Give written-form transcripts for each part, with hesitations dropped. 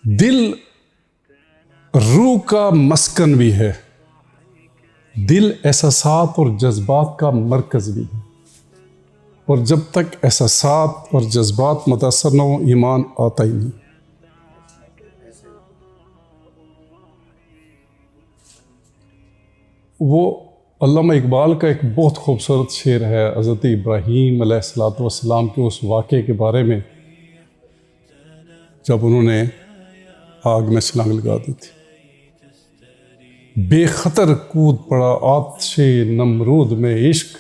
دل روح کا مسکن بھی ہے، دل احساسات اور جذبات کا مرکز بھی ہے، اور جب تک احساسات اور جذبات متاثر نہ ہو ایمان آتا ہی نہیں۔ وہ علامہ اقبال کا ایک بہت خوبصورت شعر ہے حضرت ابراہیم علیہ السلام کے اس واقعے کے بارے میں جب انہوں نے آگ میں چھلانگ لگا دی تھی۔ بے خطر کود پڑا آتش نمرود میں عشق،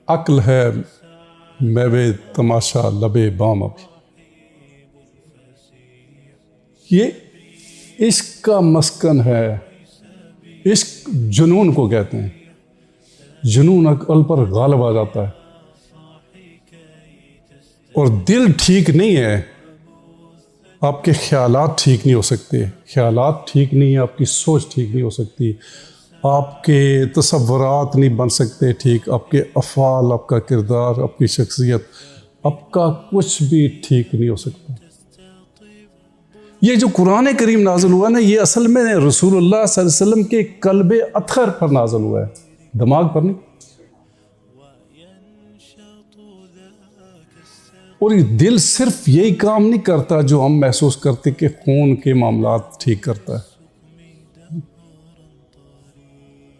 عقل ہے میوے تماشا لبے بام ابھی۔ یہ عشق کا مسکن ہے، عشق جنون کو کہتے ہیں، جنون عقل پر غالب آ جاتا ہے، اور دل ٹھیک نہیں ہے، آپ کے خیالات ٹھیک نہیں ہو سکتے، خیالات ٹھیک نہیں ہیں، آپ کی سوچ ٹھیک نہیں ہو سکتی، آپ کے تصورات نہیں بن سکتے ٹھیک، آپ کے افعال، آپ کا کردار، آپ کی شخصیت، آپ کا کچھ بھی ٹھیک نہیں ہو سکتا۔ یہ جو قرآن کریم نازل ہوا نا، یہ اصل میں رسول اللہ صلی اللہ علیہ وسلم کے قلب اطہر پر نازل ہوا ہے، دماغ پر نہیں۔ اور یہ دل صرف یہی کام نہیں کرتا جو ہم محسوس کرتے کہ خون کے معاملات ٹھیک کرتا ہے،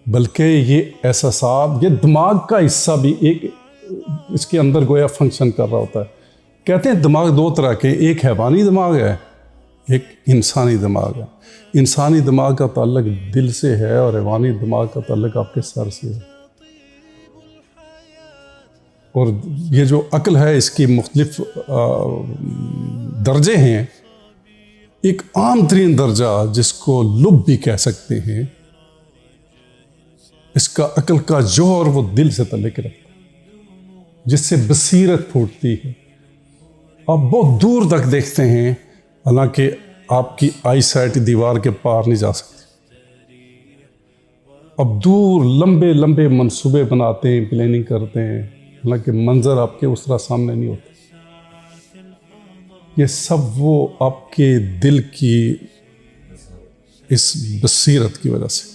بلکہ یہ احساسات، یہ دماغ کا حصہ بھی ایک اس کے اندر گویا فنکشن کر رہا ہوتا ہے۔ کہتے ہیں دماغ دو طرح کے، ایک حیوانی دماغ ہے، ایک انسانی دماغ ہے۔ انسانی دماغ کا تعلق دل سے ہے اور حیوانی دماغ کا تعلق آپ کے سر سے ہے۔ اور یہ جو عقل ہے اس کی مختلف درجے ہیں۔ ایک عام ترین درجہ جس کو لب بھی کہہ سکتے ہیں، اس کا عقل کا جوہر وہ دل سے تعلق رکھتا ہے، جس سے بصیرت پھوٹتی ہے۔ آپ بہت دور تک دیکھتے ہیں، حالانکہ آپ کی آئی سائٹ دیوار کے پار نہیں جا سکتی۔ اب دور لمبے لمبے منصوبے بناتے ہیں، پلاننگ کرتے ہیں، حالانکہ منظر آپ کے اس طرح سامنے نہیں ہوتا۔ یہ سب وہ آپ کے دل کی اس بصیرت کی وجہ سے۔